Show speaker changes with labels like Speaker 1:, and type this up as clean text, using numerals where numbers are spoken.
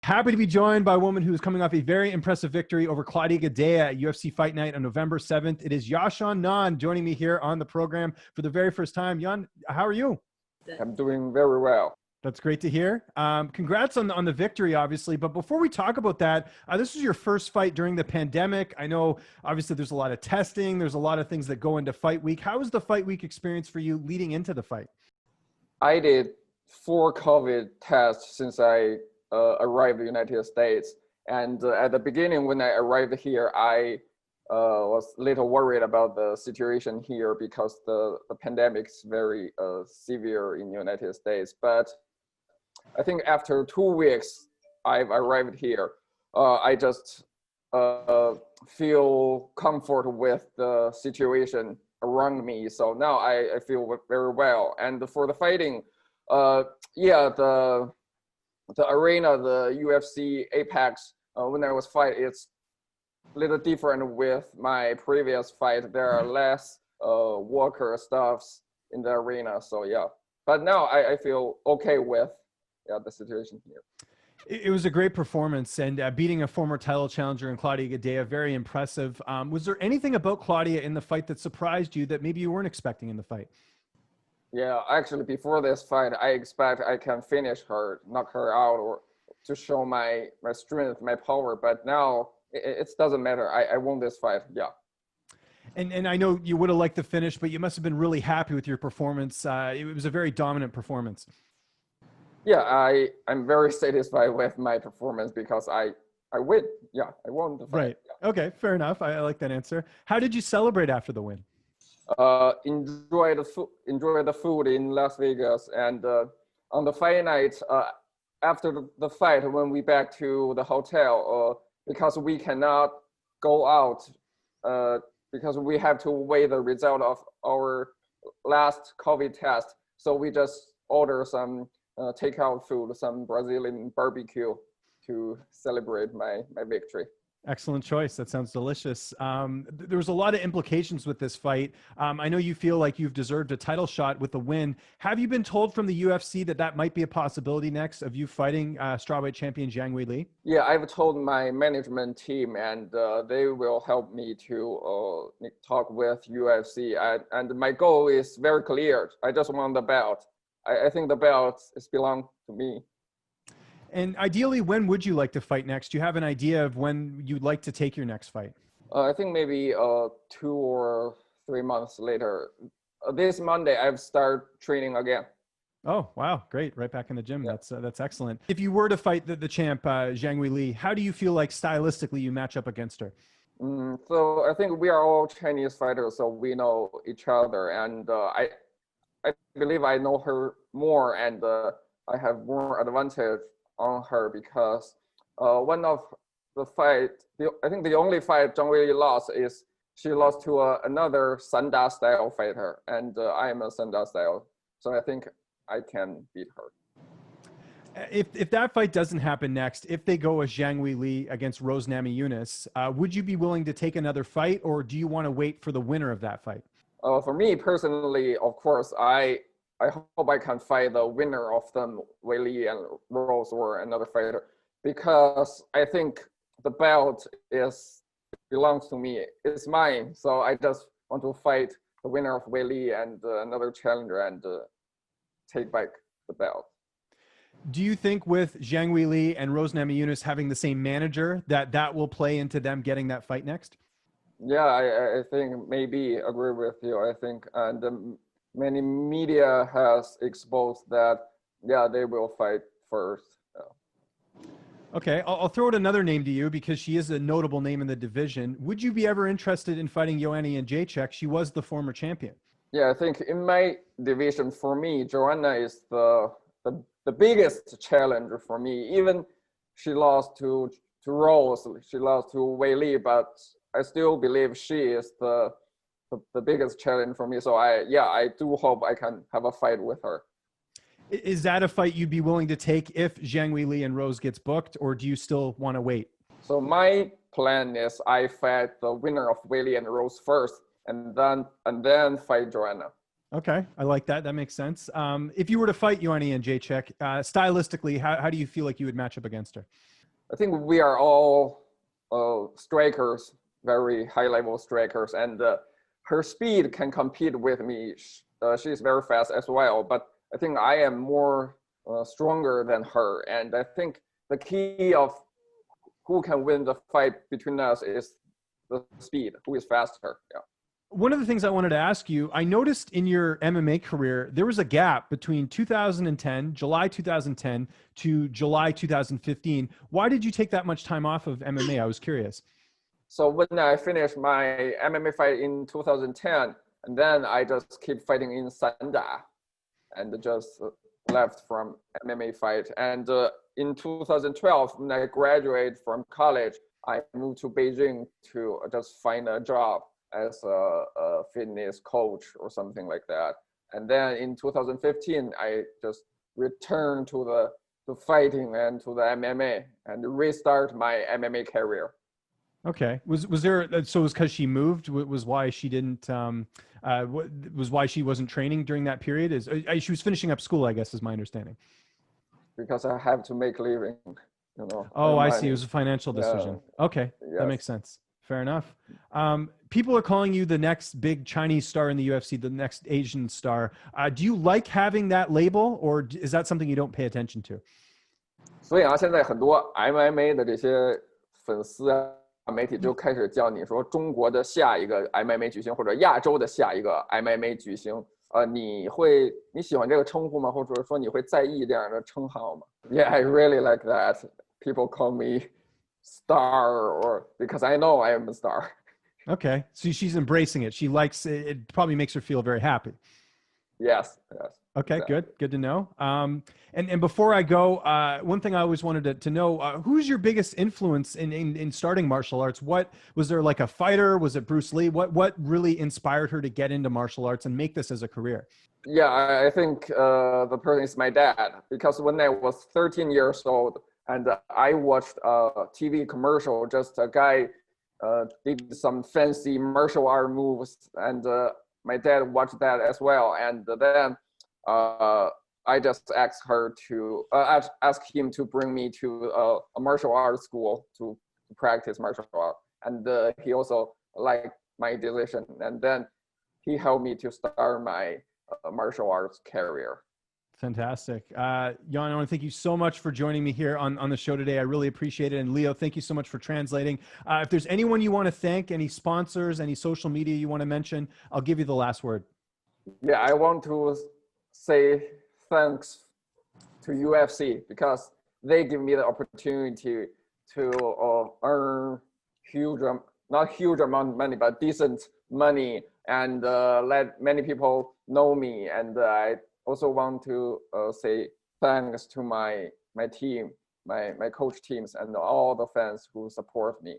Speaker 1: Happy to be joined by a woman who is coming off a very impressive victory over Claudia Gadelha at UFC Fight Night on November 7th. It is Xiaonan Yan joining me here on the program for the very first time. Yan, how are you?
Speaker 2: I'm doing very well.
Speaker 1: That's great to hear. Congrats on the victory, obviously. But before we talk about that, this was your first fight during the pandemic. I know, obviously, there's a lot of testing. There's a lot of things that go into fight week. How was the fight week experience for you leading into the fight?
Speaker 2: I did 4 COVID tests since I arrived in the United States. And at the beginning, when I arrived here, I was a little worried about the situation here because the pandemic is very severe in the United States. But I think after 2 weeks, I've arrived here. I just feel comfort with the situation around me. So now I feel very well. And for the fighting, the arena, the UFC Apex, when I was fighting, it's a little different with my previous fight. There are less worker stuffs in the arena. So yeah, but now I feel okay with the situation here.
Speaker 1: It was a great performance, and beating a former title challenger in Claudia Gadelha, very impressive. Was there anything about Claudia in the fight that surprised you that maybe you weren't expecting in the fight?
Speaker 2: Yeah, actually, before this fight, I expect I can finish her, knock her out, or to show my strength, my power. But now it doesn't matter. I won this fight. Yeah.
Speaker 1: And I know you would have liked the finish, but you must have been really happy with your performance. It was a very dominant performance.
Speaker 2: Yeah, I'm very satisfied with my performance because I win. Yeah, I won the fight.
Speaker 1: Right.
Speaker 2: Yeah.
Speaker 1: Okay, fair enough. I like that answer. How did you celebrate after the win?
Speaker 2: Enjoy the food in Las Vegas, and on the fight night, after the fight, when we back to the hotel, because we cannot go out, because we have to wait the result of our last COVID test. So we just order some takeout food, some Brazilian barbecue to celebrate my victory.
Speaker 1: Excellent choice. That sounds delicious. There was a lot of implications with this fight. I know you feel like you've deserved a title shot with the win. Have you been told from the UFC that might be a possibility next of you fighting strawweight champion Zhang Weili?
Speaker 2: Yeah, I've told my management team, and they will help me to talk with UFC. And my goal is very clear. I just want the belt. I think the belt belongs to me.
Speaker 1: And ideally, when would you like to fight next? Do you have an idea of when you'd like to take your next fight?
Speaker 2: I think maybe 2 or 3 months later. This Monday, I've started training again.
Speaker 1: Oh, wow. Great. Right back in the gym. Yeah. That's excellent. If you were to fight the champ, Zhang Weili, how do you feel like stylistically you match up against her?
Speaker 2: So I think we are all Chinese fighters, so we know each other. And I believe I know her more, and I have more advantage on her because one of the fight, I think the only fight Zhang Weili lost is she lost to another Sanda style fighter, and I am a Sanda style, so I think I can beat her.
Speaker 1: If that fight doesn't happen next, if they go as Zhang Weili against Zhang-Namajunas, would you be willing to take another fight, or do you want to wait for the winner of that fight?
Speaker 2: For me personally, of course, I hope I can fight the winner of them, Weili and Rose or another fighter, because I think the belt belongs to me. It's mine. So I just want to fight the winner of Weili and another challenger and take back the belt.
Speaker 1: Do you think with Zhang Weili and Zhang-Namajunas having the same manager that will play into them getting that fight next?
Speaker 2: Yeah, I think maybe agree with you. I think and many media has exposed that, yeah, they will fight first.
Speaker 1: Okay, I'll throw out another name to you because she is a notable name in the division. Would you be ever interested in fighting Joanna Jedrzejczyk? She was the former champion.
Speaker 2: Yeah, I think in my division, for me, Joanna is the biggest challenger for me. Even she lost to Rose, she lost to Weili, but I still believe she is the biggest challenge for me. So I do hope I can have a fight with her.
Speaker 1: Is that a fight you'd be willing to take if Zhang Weili and Rose gets booked, or do you still want to wait?
Speaker 2: So my plan is I fight the winner of Weili and Rose first, and then fight Joanna.
Speaker 1: Okay, I like that. That makes sense. If you were to fight Joanna Jedrzejczyk, stylistically, how do you feel like you would match up against her?
Speaker 2: I think we are all strikers, very high-level strikers, and her speed can compete with me. She's very fast as well, but I think I am more stronger than her. And I think the key of who can win the fight between us is the speed, who is faster. Yeah.
Speaker 1: One of the things I wanted to ask you, I noticed in your MMA career, there was a gap between 2010, July 2010 to July 2015. Why did you take that much time off of MMA? I was curious.
Speaker 2: So when I finished my MMA fight in 2010, and then I just keep fighting in Sanda and just left from MMA fight. And in 2012, when I graduated from college, I moved to Beijing to just find a job as a fitness coach or something like that. And then in 2015, I just returned to the fighting and to the MMA and restart my MMA career.
Speaker 1: Okay. Was there, so it was because she moved, was why she didn't, was why she wasn't training during that period? She was finishing up school, I guess, is my understanding.
Speaker 2: Because I have to make living, you know.
Speaker 1: Oh, I
Speaker 2: money.
Speaker 1: see. It was a financial decision. Yeah. Okay.
Speaker 2: Yes.
Speaker 1: That makes sense. Fair enough. People are calling you the next big Chinese star in the UFC, the next Asian star. Do you like having that label, or is that something you don't pay attention to?
Speaker 2: 所以啊，现在很多 MMA 的这些粉丝啊，媒体就开始叫你说中国的下一个 MMA 巨星，或者亚洲的下一个 MMA 巨星。你喜欢这个称呼吗？或者说你会在意这样的称号吗？ Yeah, I really like that. People call me star, or because I know I am a star.
Speaker 1: Okay, so she's embracing it. She likes it. It probably makes her feel very happy.
Speaker 2: Yes.
Speaker 1: Okay,
Speaker 2: exactly.
Speaker 1: good to know. And before I go, one thing I always wanted to know, who's your biggest influence in starting martial arts? What was there, like a fighter? Was it Bruce Lee? What really inspired her to get into martial arts and make this as a career?
Speaker 2: Yeah, I think the person is my dad, because when I was 13 years old and I watched a TV commercial, just a guy did some fancy martial art moves, and my dad watched that as well. And then I just asked him to bring me to a martial arts school to practice martial art. And he also liked my decision. And then he helped me to start my martial arts career.
Speaker 1: Fantastic. Jan, I want to thank you so much for joining me here on the show today. I really appreciate it. And Leo, thank you so much for translating. If there's anyone you want to thank, any sponsors, any social media you want to mention, I'll give you the last word.
Speaker 2: Yeah, I want to say thanks to UFC, because they give me the opportunity to earn not huge amount of money, but decent money, and let many people know me. And I also want to say thanks to my team, my coach teams, and all the fans who support me.